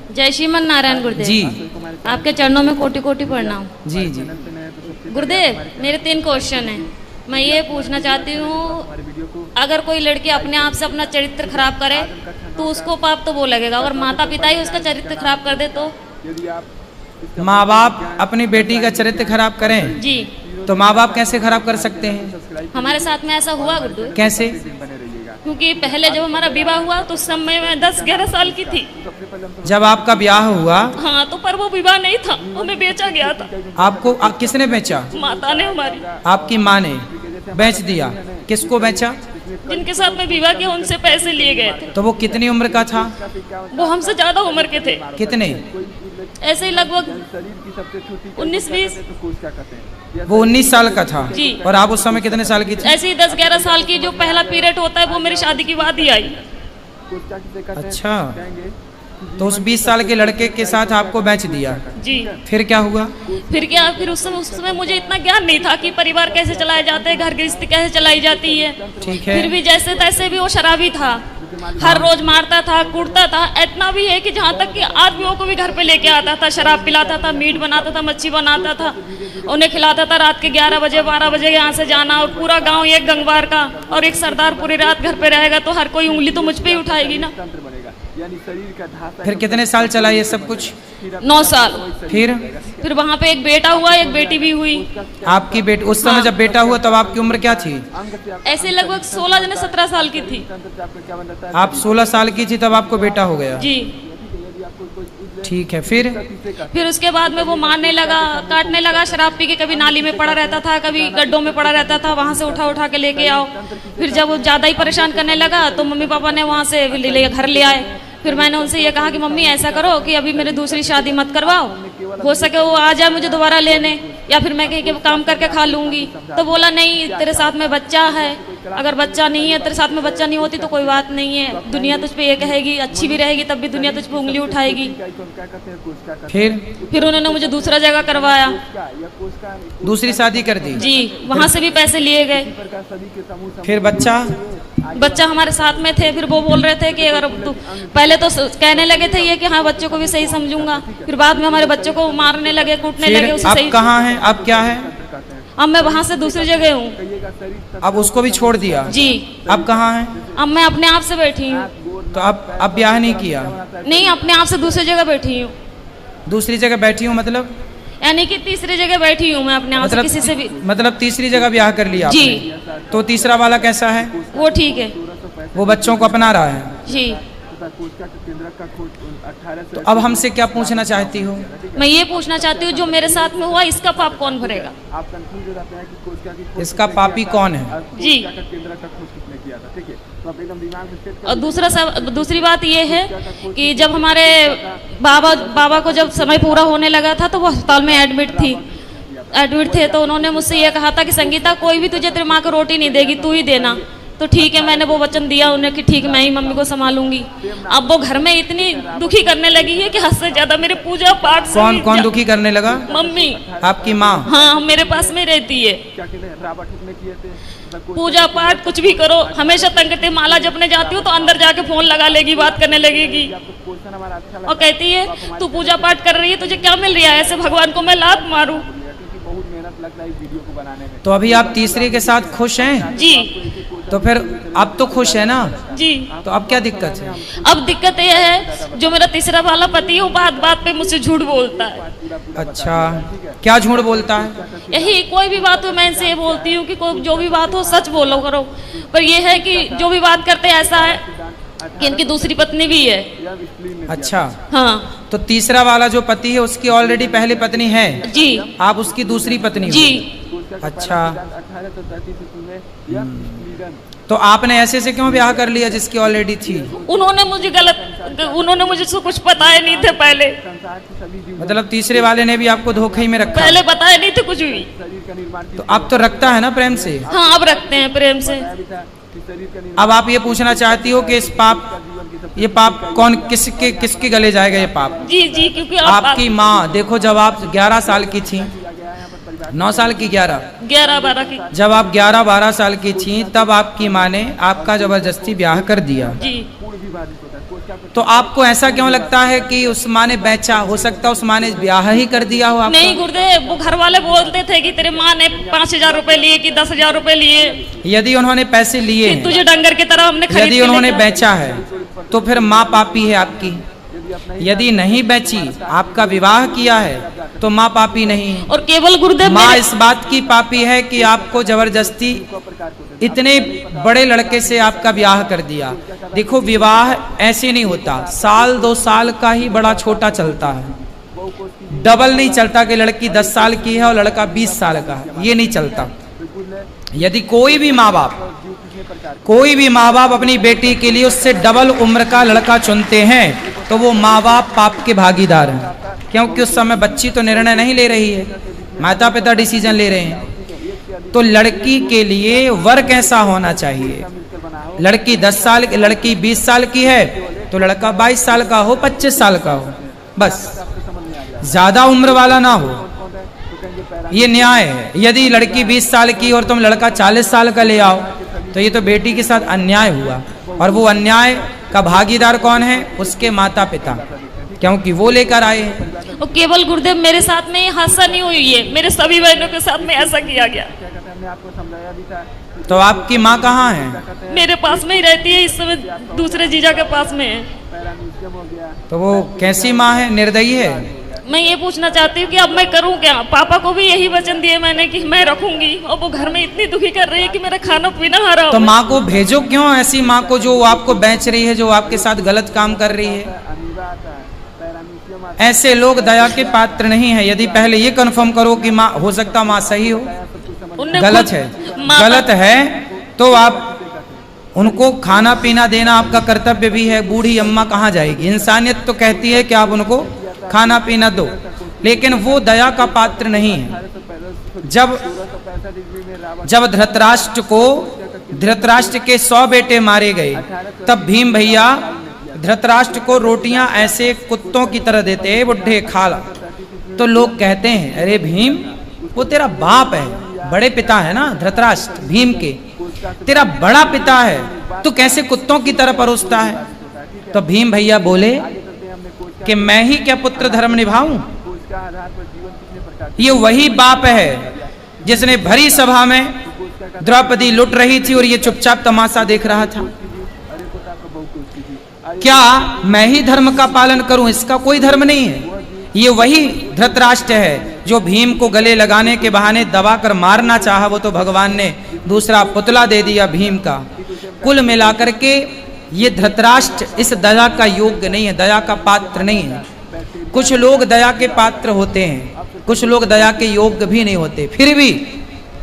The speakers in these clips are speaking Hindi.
जय श्रीमन नारायण गुरुदेव जी। आपके चरणों में कोटि कोटि प्रणाम। जी जी। गुरुदेव मेरे 3 क्वेश्चन हैं। मैं ये पूछना चाहती हूँ, अगर कोई लड़की अपने आप से अपना चरित्र खराब करे तो उसको पाप तो वो लगेगा, अगर माता पिता ही उसका चरित्र खराब कर दे तो? माँ बाप अपनी बेटी का चरित्र खराब करें जी। तो माँ बाप कैसे खराब कर सकते हैं? हमारे साथ में ऐसा हुआ गुरुदेव। कैसे? क्योंकि पहले जब हमारा विवाह हुआ तो उस समय मैं 10-11 साल की थी। जब आपका ब्याह हुआ? हाँ, तो पर वो विवाह नहीं था, हमें बेचा गया था। आपको किसने बेचा? माता ने हमारी। आपकी माँ ने बेच दिया? किसको बेचा? जिनके साथ में विवाह किया उनसे पैसे लिए गए थे। तो वो कितनी उम्र का था? वो हमसे ज्यादा उम्र के थे। कितने? ऐसे ही लगभग 19-20। वो 19 साल का था। जी। और आप उस समय कितने साल की थी? ऐसे ही 10-11 साल की जो पहला पीरियड होता है वो मेरी शादी के बाद ही आई। अच्छा, तो उस 20 साल के लड़के के साथ आपको बेच दिया? जी। फिर क्या हुआ? फिर क्या, फिर उस समय मुझे इतना ज्ञान नहीं था कि परिवार कैसे चलाए जाते हैं, घर गृहस्थी कैसे चलाई जाती है। ठीक है। फिर भी जैसे तैसे भी वो शराबी था, हर रोज मारता था, कूटता था। इतना भी है कि जहाँ तक कि आदमियों को भी घर पे लेके आता था, शराब पिलाता था, मीट बनाता था, मच्छी बनाता था, उन्हें खिलाता था। रात के 11 बजे 12 बजे यहाँ से जाना, और पूरा गांव एक गंगवार का और एक सरदार पूरी रात घर पे रहेगा तो हर कोई उंगली तो मुझ पे ही उठाएगी ना। फिर कितने साल चला ये सब कुछ? 9 साल। फिर वहाँ पे एक बेटा हुआ, एक बेटी भी हुई। आपकी बेटी उस समय जब बेटा हुआ तब आपकी उम्र क्या थी? ऐसे लगभग 16-17 साल की थी। आप 16 साल की थी तब आपको बेटा हो गया? जी। ठीक है। फिर उसके बाद में वो मारने लगा, काटने लगा, शराब पी के कभी नाली में पड़ा रहता था, कभी गड्ढों में पड़ा रहता था, वहाँ से उठा उठा के लेके आओ। फिर जब वो ज़्यादा ही परेशान करने लगा तो मम्मी पापा ने वहाँ से घर ले आए। फिर मैंने उनसे ये कहा कि मम्मी ऐसा करो कि अभी मेरी दूसरी शादी मत करवाओ, हो सके वो आ जाए मुझे दोबारा लेने, या फिर मैं कहीं के काम करके खा लूंगी। तो बोला नहीं, तेरे साथ में बच्चा है, अगर बच्चा नहीं है, तेरे साथ में बच्चा नहीं होती तो कोई बात नहीं है, दुनिया तुझ पे ये कहेगी, अच्छी भी रहेगी तब भी दुनिया तुझ पे उंगली उठाएगी। फिर उन्होंने मुझे दूसरा जगह करवाया, दूसरी शादी कर दी? जी। वहाँ से भी पैसे लिए गए। फिर बच्चा हमारे साथ में थे। फिर वो बोल रहे थे कि अगर तू, पहले तो कहने लगे थे ये कि हाँ बच्चों को भी सही समझूंगा, फिर बाद में हमारे बच्चों को मारने लगे, कूटने लगे। उसे सही। कहाँ है अब? क्या है अब? मैं वहाँ से दूसरी जगह हूँ। अब उसको भी छोड़ दिया? जी। अब कहाँ है? अब मैं अपने आप से बैठी हूँ। तो अब ब्याह नहीं किया? नहीं, अपने आप से दूसरी जगह बैठी हूँ। दूसरी जगह बैठी हूँ मतलब? यानी कि तीसरी जगह बैठी हूँ मैं अपने आप से, किसी से भी। मतलब तीसरी जगह ब्याह कर लिया जी। तो तीसरा वाला कैसा है? वो ठीक है, वो बच्चों को अपना रहा है? जी। तो अब हमसे क्या पूछना चाहती हो? मैं ये पूछना चाहती हूँ जो मेरे साथ में हुआ इसका पाप कौन भरेगा? इसका पापी कौन है? जी। और दूसरी बात ये है कि जब हमारे बाबा को जब समय पूरा होने लगा था तो वो अस्पताल में एडमिट थे, तो उन्होंने मुझसे ये कहा था कि संगीता कोई भी तुझे तेरी माँ को रोटी नहीं देगी, तू ही देना। तो ठीक है, मैंने वो वचन दिया उन्हें कि ठीक मैं ही मम्मी को संभालूंगी। अब वो घर में इतनी दुखी करने लगी है कि हद से ज्यादा मेरे पूजा पाठ से। कौन दुखी करने लगा? मम्मी। आपकी माँ? हाँ, मेरे पास में रहती है। पूजा पाठ कुछ भी करो, हमेशा तंग करते। माला जपने जाती हूँ तो अंदर जाके फोन लगा लेगी, बात करने लगेगी और कहती है तू पूजा पाठ कर रही है, तुझे क्या मिल रहा है, ऐसे भगवान को मैं लात मारूं। तो अभी आप तीसरे के साथ खुश हैं? जी। तो फिर अब तो खुश है ना? जी। तो अब क्या दिक्कत है? अब दिक्कत यह है जो मेरा तीसरा वाला पति है वो बात बात पे मुझसे झूठ बोलता है। अच्छा, क्या झूठ बोलता है? यही कोई भी बात हो मैं इनसे ये बोलती हूँ कि कोई जो भी बात हो सच बोलो करो, पर ये है कि जो भी बात करते ऐसा है कि इनकी दूसरी पत्नी भी है। अच्छा। हाँ। तो तीसरा वाला जो पति है उसकी ऑलरेडी पहली पत्नी है? जी। आप उसकी दूसरी पत्नी हो? जी। अच्छा। तो आपने ऐसे से क्यों ब्याह कर लिया जिसकी ऑलरेडी थी? उन्होंने मुझे कुछ पता ही नहीं थे पहले। मतलब तीसरे वाले ने भी आपको धोखे में रखा? पहले बताया नहीं थे कुछ भी। तो अब तो रखता है ना प्रेम से? हाँ, अब रखते हैं प्रेम से। अब आप ये पूछना चाहती हो कि ये पाप कौन किसके गले जाएगा ये पाप? जी जी, क्योंकि आपकी माँ। देखो जब आप 11 साल की थी, 9 साल की 11-12 की, जब आप 11-12 साल की थी तब आपकी माँ ने आपका जबरदस्ती ब्याह कर दिया। जी। तो आपको ऐसा क्यों लगता है कि उस माँ ने बेचा? हो सकता है उस माँ ने ब्याह ही कर दिया हो आपका। नहीं गुरुदेव, वो घर वाले बोलते थे कि तेरे माँ ने 5,000 रुपए लिए कि 10,000 रुपए लिए, यदि उन्होंने पैसे लिए कि हैं, तुझे डंगर की तरह हमने खरीद यदि के उन्होंने लेके- बेचा है तो फिर माँ पापी है आपकी। यदि नहीं बेची, आपका विवाह किया है, तो माँ पापी नहीं है। और केवल गुरुदेव माँ मेरे- इस बात की पापी है कि आपको जबरदस्ती इतने बड़े लड़के से आपका ब्याह कर दिया। देखो, विवाह ऐसे नहीं होता, 1-2 साल का ही बड़ा छोटा चलता है। डबल नहीं चलता कि लड़की 10 साल की है और लड़का 20 साल का है, ये नहीं चलता। यदि कोई भी माँ बाप अपनी बेटी के लिए उससे डबल उम्र का लड़का चुनते हैं, तो वो माँ बाप पाप के भागीदार हैं, क्योंकि उस समय बच्ची तो निर्णय नहीं ले रही है, माता पिता डिसीजन ले रहे हैं। तो लड़की के लिए वर कैसा होना चाहिए? लड़की 10 साल, लड़की 20 साल की है तो लड़का 22 साल का हो, 25 साल का हो, बस ज्यादा उम्र वाला ना हो। ये न्याय है। यदि लड़की 20 साल की और तुम लड़का 40 साल का ले आओ, तो ये तो बेटी के साथ अन्याय हुआ। और वो अन्याय का भागीदार कौन है? उसके माता पिता, क्योंकि वो लेकर आए हैं। और केवल गुरुदेव मेरे साथ में ये हादसा नहीं हुई है, मेरे सभी बहनों के साथ में ऐसा किया गया। तो आपकी माँ कहाँ है? मेरे पास में ही रहती है, इस समय दूसरे जीजा के पास में है। तो वो कैसी माँ है? निर्दयी है? मैं ये पूछना चाहती हूँ कि अब मैं करूँ क्या? पापा को भी यही वचन दिए मैंने कि मैं रखूंगी, और वो घर में इतनी दुखी कर रही है कि मेरा खाना पीना हराम। तो माँ को भेजो क्यों? ऐसी माँ को जो आपको बेच रही है, जो आपके साथ गलत काम कर रही है। ऐसे लोग दया के पात्र नहीं है। यदि पहले ये कंफर्म करो कि माँ, हो सकता माँ सही हो, उनने गलत खुद- है, माँ- गलत है तो आप उनको खाना पीना देना आपका कर्तव्य भी है। बूढ़ी अम्मा कहाँ जाएगी? इंसानियत तो कहती है कि आप उनको खाना पीना दो, लेकिन वो दया का पात्र नहीं है। जब धृतराष्ट्र के 100 बेटे मारे गए, तब भीम भैया धृतराष्ट्र को रोटियां ऐसे कुत्तों की तरह देते, बुढ़े खा ला। तो लोग कहते हैं, अरे भीम, वो तेरा बाप है, बड़े पिता है ना धृतराष्ट्र, भीम के तेरा बड़ा पिता है, तू कैसे कुत्तों की तरह परोसता है? तो भीम भैया बोले कि मैं ही क्या पुत्र धर्म निभाऊं? ये वही बाप है जिसने भरी सभा में द्रौपदी लुट रही थी और ये चुपचाप तमाशा देख रहा था। क्या मैं ही धर्म का पालन करूं? इसका कोई धर्म नहीं है। ये वही धृतराष्ट्र है जो भीम को गले लगाने के बहाने दबाकर मारना चाहा, वो तो भगवान ने दूसरा पुतला दे दिया भीम का। कुल मिलाकर के ये धृतराष्ट्र इस दया का योग्य नहीं है, दया का पात्र नहीं है। कुछ लोग दया के पात्र होते हैं, कुछ लोग दया के योग्य भी नहीं होते। फिर भी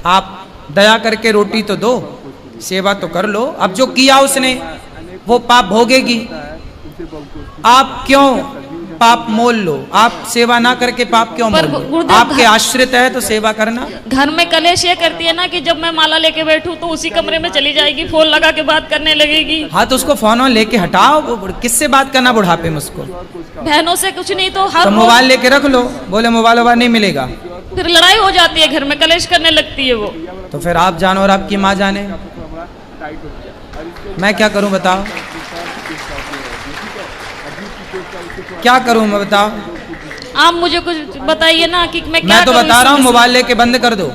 आप दया करके रोटी तो दो, सेवा तो कर लो। अब जो किया उसने वो पाप भोगेगी। आप क्यों पाप मोल लो? आप सेवा ना करके पाप क्यों मोल लो? गुरुदेव, आपके आश्रित है तो सेवा करना। घर में कलेश ये करती है ना कि जब मैं माला लेके बैठूं तो उसी कमरे में चली जाएगी, फोन लगा के बात करने लगेगी। हाँ, तो उसको फोन लेके हटाओ। किससे बात करना बुढ़ापे में उसको? बहनों से कुछ नहीं तो हर तो रोज मोबाइल लेके रख लो, बोले मोबाइल नहीं मिलेगा, फिर लड़ाई हो जाती है, घर में कलेश करने लगती है वो। तो फिर आप जानो और आपकी माँ जाने। मैं क्या करूं बताओ? क्या करूं मैं बताओ? आप मुझे कुछ बताइए ना कि मैं क्या मैं तो करूं बता इस रहा हूँ, समय से? मोबाइल लेके बंद कर दो,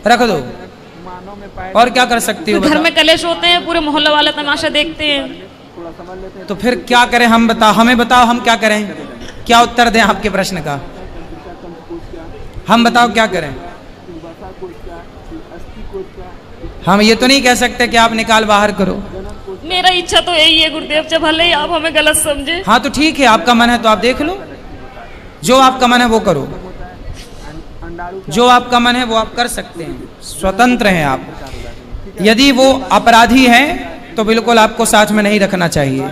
रख दो, और क्या कर सकती हो घर बताओ? में कलेश होते हैं, पूरे मोहल्ले वाले तमाशा देखते हैं। तो फिर क्या करें हम? बताओ, हमें बताओ हम क्या करें? क्या उत्तर दें आपके प्रश्न का? हम बताओ क्या करें? हम ये तो नहीं कह सकते कि आप निकाल बाहर करो। मेरा इच्छा तो यही है गुरुदेव, जब भले ही आप हमें गलत समझे। हाँ तो ठीक है, आपका मन है तो आप देख लो, जो आपका मन है वो करो, जो आपका मन है वो आप कर सकते हैं, स्वतंत्र हैं आप। यदि वो अपराधी हैं तो बिल्कुल आपको साथ में नहीं रखना चाहिए।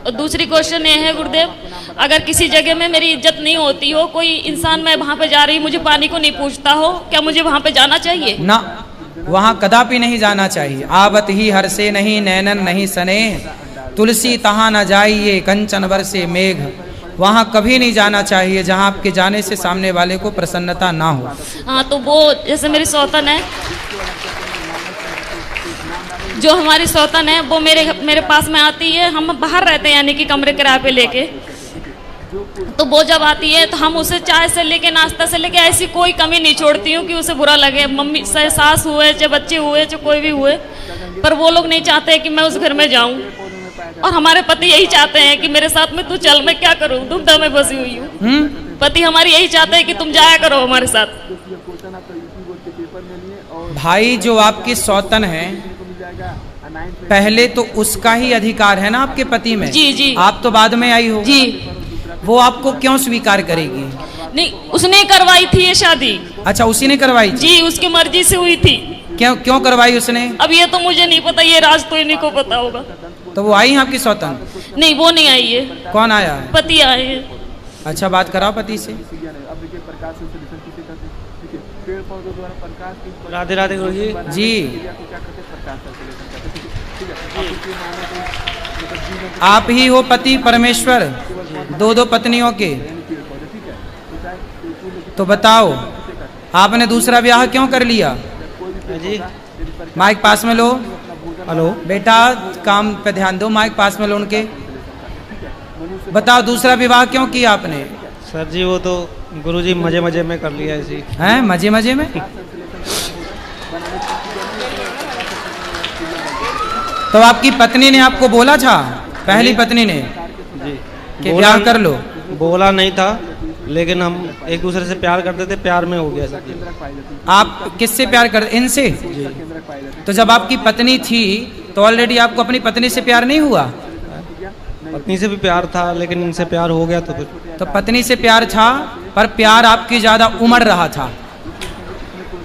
और दूसरी क्वेश्चन ये है गुरुदेव, अगर किसी जगह में मेरी इज्जत नहीं होती हो, कोई इंसान मैं वहाँ पे जा रही मुझे पानी को नहीं पूछता हो, क्या मुझे वहाँ पे जाना चाहिए? ना, वहां कदापि नहीं जाना चाहिए। आवत ही हर से नहीं नैनन नहीं सने, तुलसी तहाँ न जाइए कंचन बरसे मेघ। वहां कभी नहीं जाना चाहिए जहां आपके जाने से सामने वाले को प्रसन्नता ना हो। हाँ, तो वो जैसे मेरी सौतन है, जो हमारी सौतन है वो मेरे पास में आती है, हम बाहर रहते हैं यानी कि कमरे किराए पे लेके, तो वो जब आती है तो हम उसे चाय से लेके नाश्ता से लेके ऐसी कोई कमी नहीं छोड़ती हूँ कि उसे बुरा लगे। मम्मी चाहे सास हुए चाहे बच्चे हुए चाहे कोई भी हुए, पर वो लोग नहीं चाहते कि मैं उस घर में जाऊँ, और हमारे पति यही चाहते हैं कि मेरे साथ में तू चल, मैं क्या करूँ, दुविधा में फंसी हुई हूँ। पति हमारी यही चाहते हैं कि तुम जाया करो हमारे साथ। भाई जो आपकी सौतन है, पहले तो उसका ही अधिकार है ना आपके पति में। जी जी। आप तो बाद में आई हो जी। वो आपको क्यों स्वीकार करेगी? नहीं, उसने करवाई थी ये शादी। अच्छा, उसी ने करवाई थी? जी, उसकी मर्जी से हुई थी। क्यों करवाई उसने? अब ये तो मुझे नहीं पता, ये राज तो इन्हीं को पता होगा। तो वो आई है आपकी सौतन? नहीं, वो नहीं आई है। कौन आया है? पति आए हैं। अच्छा, बात कराओ पति से। राधे राधे गुरुजी जी। आप ही हो पति परमेश्वर, दो पत्नियों के? तो बताओ, आपने दूसरा ब्याह क्यों कर लिया? जी। माइक पास में लो। हेलो बेटा, काम पे ध्यान दो, माइक पास में लो उनके। बताओ, दूसरा विवाह क्यों किया आपने? सर जी, वो तो गुरुजी मजे मजे में कर लिया ऐसी। हैं, मजे मजे में? तो आपकी पत्नी ने आपको बोला था, पहली पत्नी ने, जी, कि ब्याह कर लो? बोला नहीं था, लेकिन हम एक दूसरे से प्यार करते थे, प्यार में हो गया सर जी। आप किससे प्यार करते? इनसे? जी। तो जब आपकी पत्नी थी तो ऑलरेडी आपको अपनी पत्नी से प्यार नहीं हुआ? पत्नी से भी प्यार था, लेकिन इनसे प्यार हो गया तो फिर। तो पत्नी से प्यार था, पर प्यार आपकी ज्यादा उमड़ रहा था,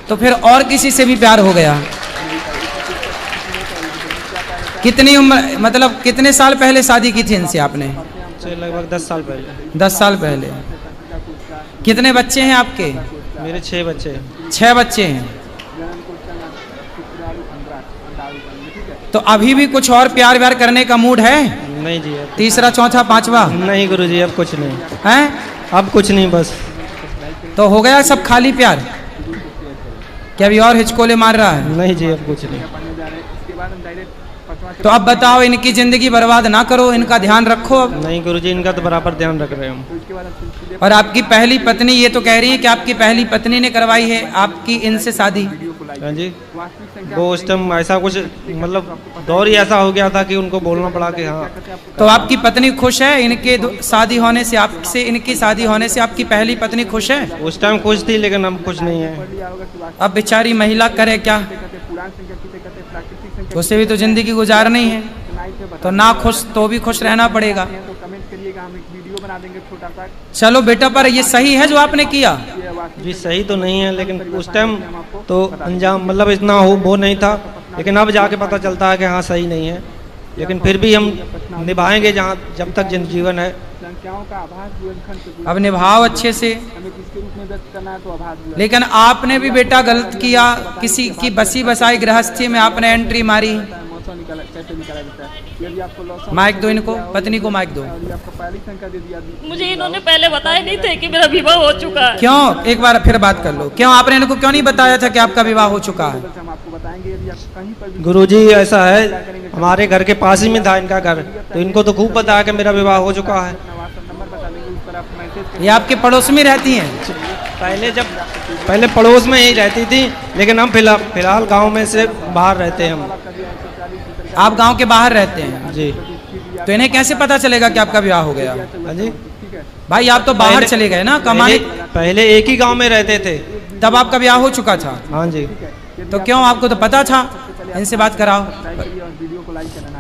तो फिर और किसी से भी प्यार हो गया? कितनी उम्र, मतलब कितने साल पहले शादी की थी इनसे आपने? लगभग 10 साल पहले। 10 साल पहले। कितने बच्चे हैं आपके? मेरे 6 बच्चे हैं। 6 बच्चे हैं। तो अभी भी कुछ और प्यार व्यार करने का मूड है? नहीं जी, अब तीसरा, चौथा, पांचवा? नहीं गुरुजी, अब कुछ नहीं हैं? अब कुछ नहीं, बस। तो हो गया सब खाली प्यार? क्या अभी और हिचकोले मार रहा है? नहीं जी, अब कुछ नहीं। तो अब बताओ, इनकी जिंदगी बर्बाद ना करो, इनका ध्यान रखो अब। नहीं गुरुजी, इनका तो बराबर ध्यान रख रहे हैं हम। और आपकी पहली पत्नी ये तो कह रही है कि आपकी पहली पत्नी ने करवाई है आपकी इनसे शादी? हाँ जी, वो उस टाइम ऐसा कुछ, मतलब दौर ही ऐसा हो गया था कि उनको बोलना पड़ा कि हाँ। तो आपकी पत्नी खुश है इनके शादी होने से? आपसे इनकी शादी होने से आपकी पहली पत्नी खुश है? उस टाइम खुश थी, लेकिन अब कुछ नहीं है। अब बेचारी महिला करे क्या, उसे भी तो जिंदगी गुजारनी है, तो ना खुश तो भी खुश रहना पड़ेगा। चलो बेटा, पर ये सही है जो आपने किया? जी सही तो नहीं है, लेकिन उस टाइम तो अंजाम मतलब इतना हो वो नहीं था, लेकिन अब जाके पता चलता है कि हाँ सही नहीं है, लेकिन फिर भी हम निभाएंगे जहाँ जब तक जीवन है। अब निभाओ अच्छे से। लेकिन आपने भी बेटा गलत किया, किसी की बसी बसाई गृहस्थी में आपने एंट्री मारी। माइक दो इनको, पत्नी को माइक दो। मुझे इन्होंने पहले बताया नहीं थे कि मेरा विवाह हो चुका है। क्यों? एक बार फिर बात कर लो, क्यों आपने इनको क्यों नहीं बताया था कि आपका विवाह हो चुका है? गुरुजी ऐसा है, हमारे घर के पास ही में था इनका घर, तो इनको तो खूब पता है कि मेरा विवाह हो चुका है। ये आपके पड़ोस में रहती हैं? पहले पड़ोस में ही रहती थी, लेकिन हम फिलहाल गांव में से बाहर रहते हैं हम। आप गांव के बाहर रहते हैं? जी। तो इन्हें कैसे पता चलेगा कि आपका विवाह हो गया? हाँ जी, भाई आप तो बाहर चले गए ना कमाने। पहले एक ही गांव में रहते थे, तब आपका विवाह हो चुका था? हाँ जी। तो क्यों, आपको तो पता था? इनसे बात कराओ।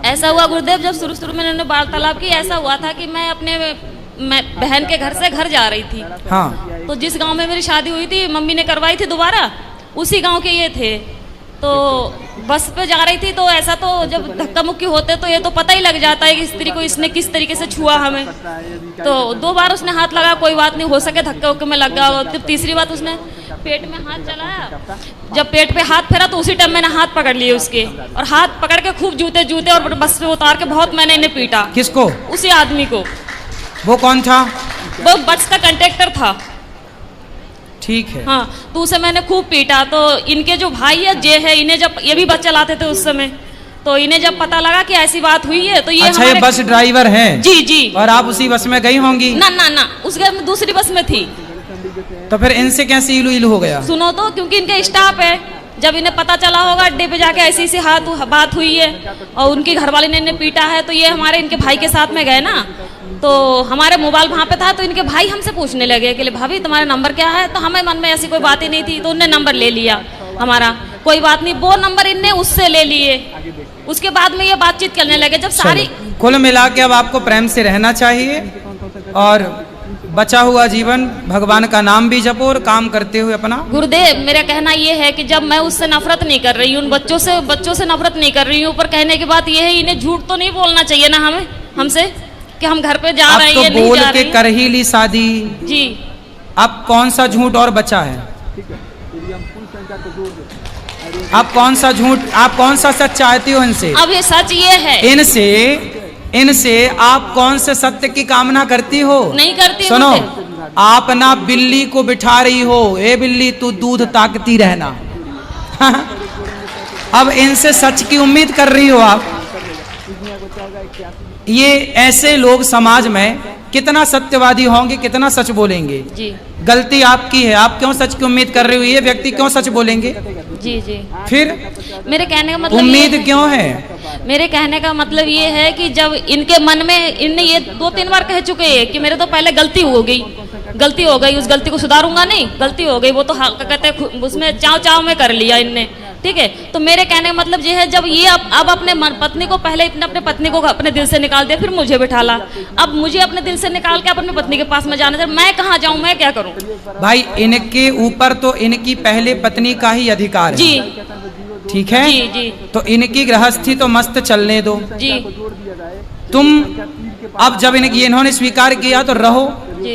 ऐसा हुआ गुरुदेव, जब शुरू में इन्होंने वार्तालाप की, ऐसा हुआ था कि मैं बहन के घर से घर जा रही थी। हाँ। तो जिस गांव में मेरी शादी हुई थी, मम्मी ने करवाई थी दोबारा, उसी गांव के ये थे। तो बस पे जा रही थी, तो ऐसा तो जब धक्का मुक्की होते तो ये तो पता ही लग जाता है कि स्त्री को इसने किस तरीके से छुआ हमें। तो 2 बार उसने हाथ लगाया, कोई बात नहीं, हो सके धक्के उक्के में लग गया। जब तीसरी बात उसने पेट में हाथ चलाया, जब पेट पे हाथ फेरा तो उसी टाइम मैंने हाथ पकड़ लिए उसके, और हाथ पकड़ के खूब जूते और बस से उतार के बहुत मैंने इन्हें पीटा। किसको? उसी आदमी को। वो कौन था? वो बस का कंडक्टर था। ठीक है। हाँ, तो उसे मैंने खूब पीटा। तो इनके जो भाई है जे है, इन्हें जब ये भी बस चलाते थे उस समय, तो इन्हें जब पता लगा कि ऐसी बात हुई है तो ये अच्छा, ये हमारे बस ड्राइवर हैं? जी जी। और आप उसी बस में गई होंगी? ना ना ना, उस घर में दूसरी बस में थी। तो फिर इनसे कैसे इलू इलू हो गया? सुनो तो, क्योंकि इनके स्टाफ है, जब इन्हें पता चला होगा अड्डे पे जाके ऐसी ऐसी बात हुई है और उनकी घरवाली ने इन्हें पीटा है, तो ये हमारे इनके भाई के साथ में गए ना, तो हमारे मोबाइल वहाँ पे था, तो इनके भाई हमसे पूछने लगे कि भाभी तुम्हारा नंबर क्या है, तो हमें मन में ऐसी कोई बात ही नहीं थी, तो उनने नंबर ले लिया हमारा। कोई बात नहीं, वो नंबर इनने उससे ले लिए, उसके बाद में ये बातचीत करने लगे। जब सारी कुल मिला के अब आपको प्रेम से रहना चाहिए और बचा हुआ जीवन भगवान का नाम भी जपो और काम करते हुए अपना। गुरुदेव, मेरा कहना ये है कि जब मैं उससे नफरत नहीं कर रही हूँ, उन बच्चों से नफरत नहीं कर रही हूँ, ऊपर कहने की बात ये है इन्हें झूठ तो नहीं बोलना चाहिए ना हमसे कि हम घर पे जा रहे हैं, अब तो बोल के कर ही ली शादी जी। अब कौन सा झूठ और बचा है? आप कौन सा झूठ, आप कौन सा सच चाहती हो इनसे? अब ये सच ये है, इनसे आप कौन से सत्य की कामना करती हो? नहीं करती। सुनो, आप ना बिल्ली को बिठा रही हो, ए बिल्ली तू दूध ताकती रहना। अब इनसे सच की उम्मीद कर रही हो आप। ये ऐसे लोग समाज में कितना सत्यवादी होंगे, कितना सच बोलेंगे जी। गलती आपकी है, आप क्यों सच की उम्मीद कर रही हो? ये व्यक्ति क्यों सच बोलेंगे? जी जी। फिर मेरे कहने का मतलब उम्मीद क्यों है? मेरे कहने का मतलब ये है कि जब इनके मन में, इनने ये 2-3 बार कह चुके हैं कि मेरे तो पहले गलती हो गई, उस गलती को सुधारूंगा नहीं, गलती हो गई, वो तो कहते उसमें चाव में कर लिया इनने, ठीक है। तो मेरे कहने का मतलब ये है, जब ये अब अपने पत्नी को, पहले इतने अपने पत्नी को अपने दिल से निकाल दिया, फिर मुझे बिठाला, अब मुझे अपने दिल से निकाल के अपनी पत्नी के पास में जाने दे, मैं कहाँ जाऊँ, मैं क्या करूँ? भाई इनके ऊपर तो इनकी पहले पत्नी का ही अधिकार है जी, ठीक है जी जी। तो इनकी गृहस्थी तो मस्त चलने दो जी। तुम। अब जब इन्होंने स्वीकार किया तो रहो,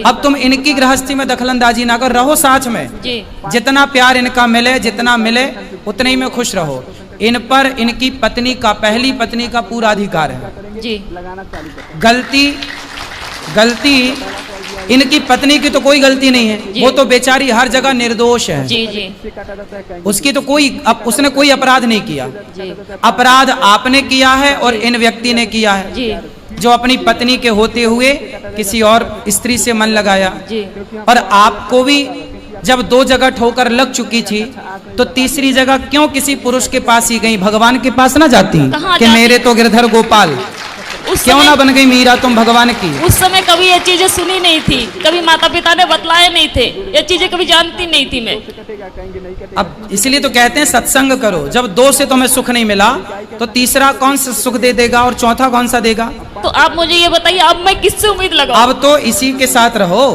अब तुम इनकी गृहस्थी में दखलंदाजी ना करो, रहो साथ में जी। जितना प्यार इनका मिले, जितना मिले उतने ही में खुश रहो। इन पर इनकी पत्नी का, पहली पत्नी का पूरा अधिकार है जी। गलती इनकी पत्नी की तो कोई गलती नहीं है, वो तो बेचारी हर जगह निर्दोष है। जी जी। उसकी तो उसने कोई अपराध नहीं किया, अपराध आपने किया है और इन व्यक्ति ने किया है जी। जो अपनी पत्नी के होते हुए किसी और स्त्री से मन लगाया जी। और आपको भी जब 2 जगह ठोकर लग चुकी थी तो तीसरी जगह क्यों किसी पुरुष के पास ही गई? भगवान के पास ना जाती कि मेरे तो गिरधर गोपाल, क्यों ना बन गई मीरा तुम भगवान की? उस समय कभी ये चीजें सुनी नहीं थी, कभी माता पिता ने बतलाए नहीं थे, ये चीजें कभी जानती नहीं थी मैं। अब इसलिए तो कहते हैं सत्संग करो। जब 2 से तुम्हें सुख नहीं मिला तो तीसरा कौन सा सुख दे देगा और चौथा कौन सा देगा? तो आप मुझे ये बताइए, अब मैं किससे उम्मीद लगाऊं? अब तो इसी के साथ रहो।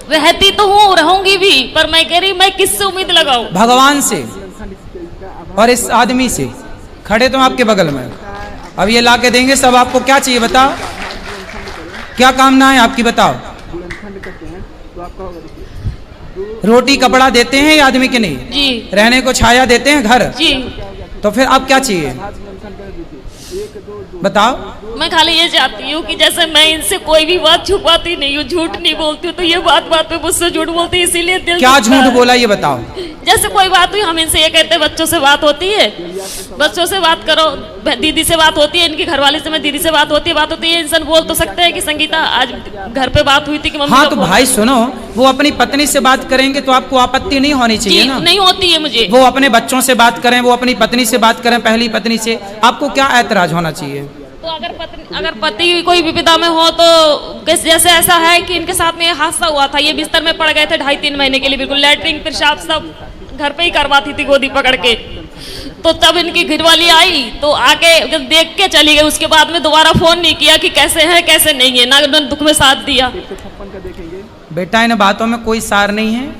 रहती तो हूँ, रहूंगी भी, पर मैं कह रही मैं किससे उम्मीद लगाऊं? भगवान से और इस आदमी से। खड़े तुम आपके बगल में, अब ये ला के देंगे सब। आपको क्या चाहिए बताओ, क्या कामना है आपकी बताओ? रोटी कपड़ा देते हैं ये आदमी के नहीं? जी। रहने को छाया देते हैं घर? जी। तो फिर अब क्या चाहिए बताओ? मैं खाली ये चाहती हूँ कि जैसे मैं इनसे कोई भी बात छुपाती नहीं हूँ, झूठ नहीं बोलती हूँ, तो ये बात पे मुझसे झूठ बोलती है, इसीलिए दिल क्या झूठ बोला ये बताओ? जैसे कोई बात हुई, हम इनसे ये कहते हैं बच्चों से बात होती है, बच्चों से बात करो, दीदी से बात होती है, इनकी घरवाली से, मैं दीदी से बात होती है, इंसान बोल तो सकते हैं कि संगीता आज घर पे बात हुई थी कि मम्मी। हाँ तो भाई सुनो, वो अपनी पत्नी से बात करेंगे तो आपको आपत्ति नहीं होनी चाहिए ना? नहीं होती है मुझे। वो अपने बच्चों से बात करें, वो अपनी पत्नी से बात करें, पहली पत्नी से, आपको क्या ऐतराज होना चाहिए? तो अगर पति कोई विपदा में हो तो जैसे ऐसा है कि इनके साथ में हादसा हुआ था, ये बिस्तर में पड़ गए थे 2.5-3 महीने के लिए, बिल्कुल लैट्रिन पेशाब सब घर पे ही करवाती थी गोदी पकड़ के। तो तब इनकी घरवाली आई तो आके देख के चली गई, उसके बाद में दोबारा फोन नहीं किया कि कैसे है कैसे नहीं है, ना उन्होंने दुख में साथ दिया। बेटा इन बातों में कोई सार नहीं है।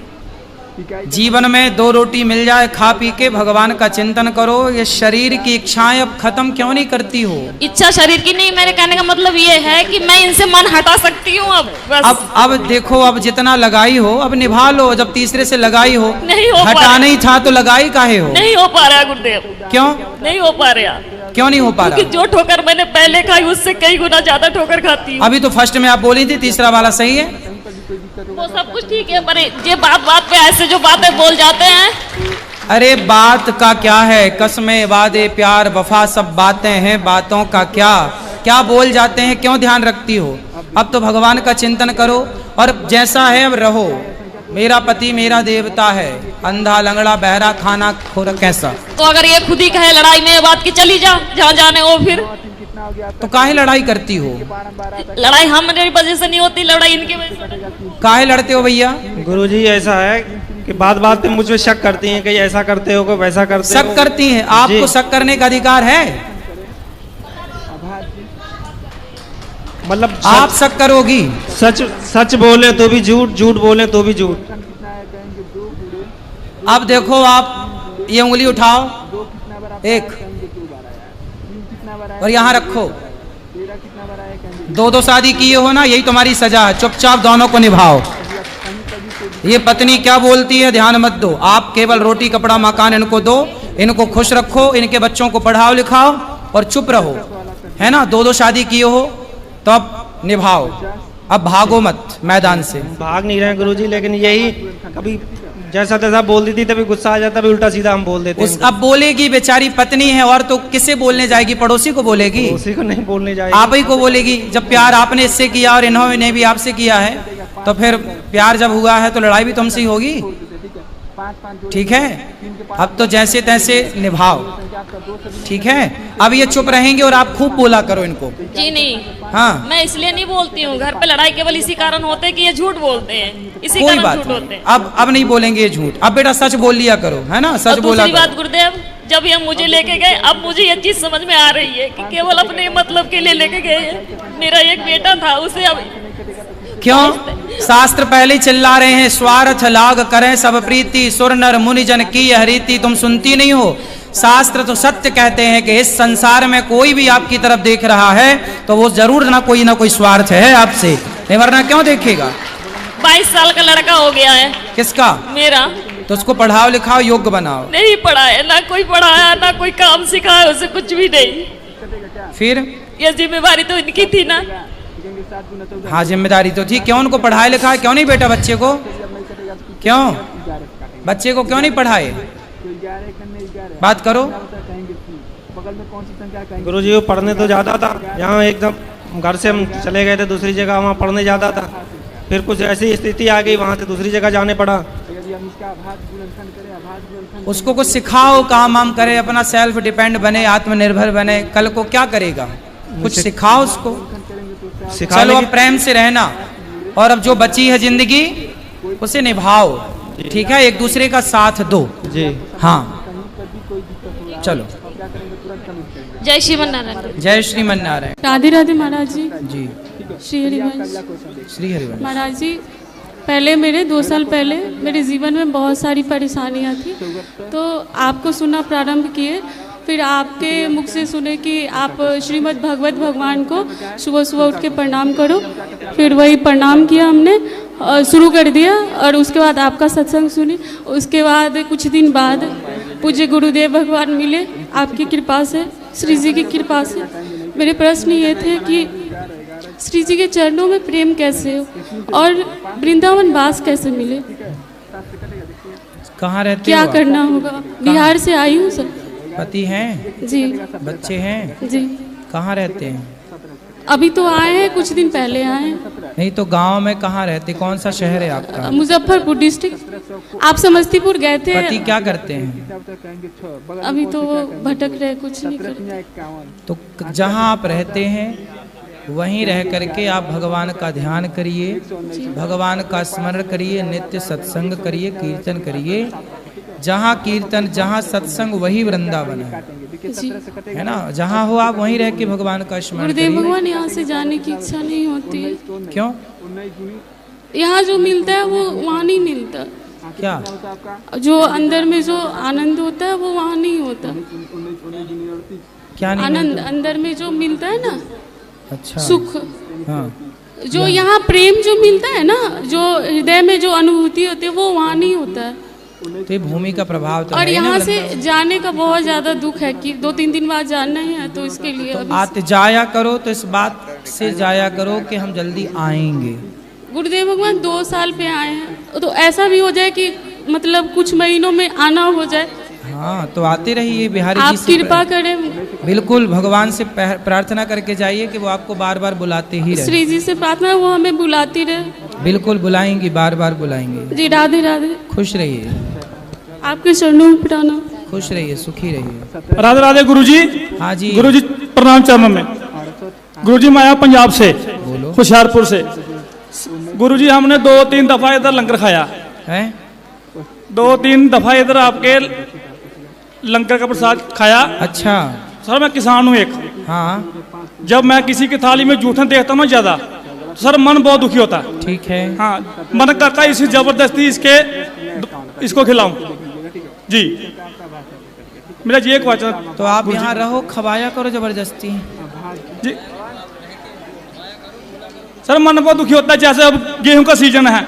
जीवन में 2 रोटी मिल जाए, खा पी के भगवान का चिंतन करो। ये शरीर की इच्छाएं अब खत्म क्यों नहीं करती हो? इच्छा शरीर की नहीं, मेरे कहने का मतलब ये है कि मैं इनसे मन हटा सकती हूँ अब बस। अब देखो, अब जितना लगाई हो अब निभा लो। जब तीसरे से लगाई हो, नहीं हो हटाना ही था तो लगाई काहे हो? नहीं हो पा रहा गुरुदेव। क्यों नहीं हो पा रहा? क्यों नहीं हो पा रहा? जो ठोकर मैंने पहले खाई उससे कई गुना ज्यादा ठोकर खाती हूँ। अभी तो फर्स्ट में आप बोली थी, तीसरा वाला सही है? वो सब कुछ ठीक है, पर ये बात पे ऐसे जो बातें बोल जाते हैं अरे बात का क्या है, कसमें वादे प्यार वफा सब बातें हैं, बातों का क्या क्या बोल जाते हैं, क्यों ध्यान रखती हो। अब तो भगवान का चिंतन करो और जैसा है अब रहो। मेरा पति मेरा देवता है, अंधा लंगड़ा बहरा खाना खोर कैसा। तो अगर ये खुद ही कहे लड़ाई में बात की चली जा जहाँ जाने हो, फिर तो काहे लड़ाई करती हो। लड़ाई हमारी वजह से नहीं होती, लड़ाई इनकी वजह से। काहे लड़ते हो भैया। गुरुजी ऐसा है कि बात बात पे मुझ पे शक करती हैं कि ऐसा करते हो, कोई वैसा करते हो। शक करती हैं, आपको शक करने का अधिकार है। मतलब आप शक करोगी। सच सच बोले तो भी झूठ, झूठ बोले तो भी झूठ। अब देखो आप ये उंगली उठाओ, एक और यहाँ रखो। दो दो शादी किए हो ना, यही तुम्हारी सजा है। चुपचाप दोनों को निभाओ। ये पत्नी क्या बोलती है ध्यान मत दो। आप केवल रोटी कपड़ा मकान इनको दो, इनको खुश रखो, इनके बच्चों को पढ़ाओ लिखाओ और चुप रहो, है ना। दो दो शादी किए हो तो अब निभाओ, अब भागो मत मैदान से। भाग नहीं रहे गुरुजी, लेकिन यही कभी जैसा तैसा बोल देती तभी गुस्सा आ जाता, उल्टा सीधा हम बोल देते हैं। अब बोलेगी, बेचारी पत्नी है और तो किससे बोलने जाएगी, पड़ोसी को बोलेगी। उसी को नहीं बोलने जाएगी, आप ही को बोलेगी। जब प्यार आपने इससे किया और इन्होंने भी आपसे किया है, तो फिर प्यार जब हुआ है तो लड़ाई भी तुमसे ही होगी, ठीक है। अब तो जैसे तैसे निभाओ, ठीक है। अब ये चुप रहेंगे और आप खूब बोला करो इनको। जी नहीं, हाँ, मैं इसलिए नहीं बोलती हूँ। घर पे लड़ाई केवल इसी कारण होते है कि ये झूठ बोलते हैं, इसी कोई कारण बात झूठ होते नहीं। हैं। अब नहीं बोलेंगे ये झूठ। अब बेटा सच बोल लिया करो, है ना, सच और बोला दूसरी करो। बात गुरुदेव, जब ये मुझे लेके गए, अब मुझे ये चीज समझ में आ रही है कि केवल अपने मतलब के लिए लेके गए हैं। मेरा एक बेटा था, उसे अब क्यों शास्त्र पहले ही चिल्ला रहे हैं, स्वार्थ लाग करें सब प्रीति, सुर नर मुनि जन की यह रीति। तुम सुनती नहीं हो। शास्त्र तो सत्य कहते हैं कि इस संसार में कोई भी आपकी तरफ देख रहा है तो वो जरूर ना कोई स्वार्थ है आपसे, नहीं वरना क्यों देखेगा। 22 साल का लड़का हो गया है। किसका। मेरा। तो उसको पढ़ाओ लिखाओ, योग्य बनाओ। नहीं पढ़ाया, ना कोई पढ़ाया, ना कोई काम सिखाया, उसे कुछ भी नहीं। फिर ये जिम्मेवारी तो इनकी थी ना। हाँ जिम्मेदारी तो थी। क्यों उनको पढ़ाए लिखाए, क्यों नहीं बेटा बच्चे को, क्यों बच्चे को क्यों नहीं पढ़ाए, बात करो। गुरुजी वो पढ़ने तो जाता था, यहाँ एकदम घर से हम चले गए थे दूसरी जगह, वहाँ पढ़ने जाता था। फिर कुछ ऐसी स्थिति आ गई, वहाँ से दूसरी जगह जाने पड़ा। उसको कुछ सिखाओ, काम वाम करे, अपना सेल्फ डिपेंड बने, आत्मनिर्भर बने। कल को क्या करेगा, कुछ सिखाओ उसको। चलो अब प्रेम से रहना, और अब जो बची है जिंदगी उसे निभाओ, ठीक है। एक दूसरे का साथ दो जी। हाँ चलो। जय श्रीमन नारायण। जय श्रीमन नारायण। राधे राधे महाराज जी। जी श्री हरिवंश। श्री हरिवंश। महाराज जी, पहले मेरे 2 साल पहले मेरे जीवन में बहुत सारी परेशानियां थी, तो आपको सुनना प्रारंभ किए। फिर आपके मुख से सुने कि आप श्रीमद् भगवत भगवान को सुबह सुबह उठ के प्रणाम करो। फिर वही प्रणाम किया हमने, शुरू कर दिया। और उसके बाद आपका सत्संग सुनी। उसके बाद कुछ दिन बाद पूज्य गुरुदेव भगवान मिले आपकी कृपा से, श्री जी की कृपा से। मेरे प्रश्न ये थे कि श्री जी के चरणों में प्रेम कैसे हो और वृंदावन वास कैसे मिले, कहाँ रहते क्या हो आप? करना होगा। बिहार से आई हूँ सर। पति हैं, जी बच्चे हैं, जी। कहाँ रहते हैं। अभी तो आए हैं, कुछ दिन पहले आए हैं। नहीं तो गांव में कहाँ रहते, कौन सा शहर है आपका। मुजफ्फरपुर डिस्ट्रिक्ट। आप समस्तीपुर गए थे। पति क्या करते हैं। अभी तो वो भटक रहे, कुछ नहीं करते। तो जहाँ आप रहते हैं वहीं रह करके आप भगवान का ध्यान करिए, भगवान का स्मरण करिए, नित्य सत्संग करिए, कीर्तन करिए। जहाँ कीर्तन जहाँ सत्संग वही वृंदावन है, जी है ना। जहाँ हो आप वहीं रह के भगवान का स्मरण गुरुदेव करिए। भगवान, यहाँ से जाने की इच्छा नहीं होती है। क्यों। यहाँ जो मिलता है वो वहाँ नहीं मिलता। क्या। जो अंदर में जो आनंद होता है वो वहाँ नहीं होता। क्या नहीं आनंद मिलता? अंदर में जो मिलता है ना, अच्छा सुख, हाँ। जो यहाँ प्रेम जो मिलता है ना, जो हृदय में जो अनुभूति होती है वो वहाँ नहीं होता है। तो ये भूमि का प्रभाव तो और है ही ना यहाँ से वृंदावन। जाने का बहुत ज्यादा दुख है कि 2-3 दिन बाद जाना ही है, तो इसके लिए अभी आते जाया करो, तो इस बात से जाया करो कि हम जल्दी आएंगे। गुरुदेव भगवान 2 साल पे आए हैं, तो ऐसा भी हो जाए कि मतलब कुछ महीनों में आना हो जाए, हाँ तो आते रहिए बिहारी आप जी से कृपा करें। बिल्कुल भगवान से प्रार्थना करके जाइए कि वो आपको बार बार बुलाते ही रहे। श्री जी से प्रार्थना है वो हमें बुलाती रहे। बिल्कुल बुलाएंगी, बार बार बुलाएंगे। जी राधे राधे। खुश रहिए, आपके चरणों में प्रणाम। खुश रहिए, सुखी रहिए। राधे राधे गुरुजी। हाँ जी गुरुजी प्रणाम चरणों में। गुरुजी मैं आया पंजाब से, बोलो। होशियारपुर से। गुरुजी हमने 2-3 दफा इधर लंगर खाया है, 2-3 दफा इधर आपके लंगर का प्रसाद खाया। अच्छा सर मैं किसान हूँ एक, हाँ जब मैं किसी की थाली में जूठन देखता हूँ ना ज्यादा, तो सर मन बहुत दुखी होता है। ठीक है। हाँ मन करता है इसी जबरदस्ती इसको खिलाऊं जी। मेरा जी एक वचन। तो आप यहाँ रहो, खवाया करो जबरदस्ती। जी सर मन बहुत दुखी होता है, जैसे अब गेहूं का सीजन है,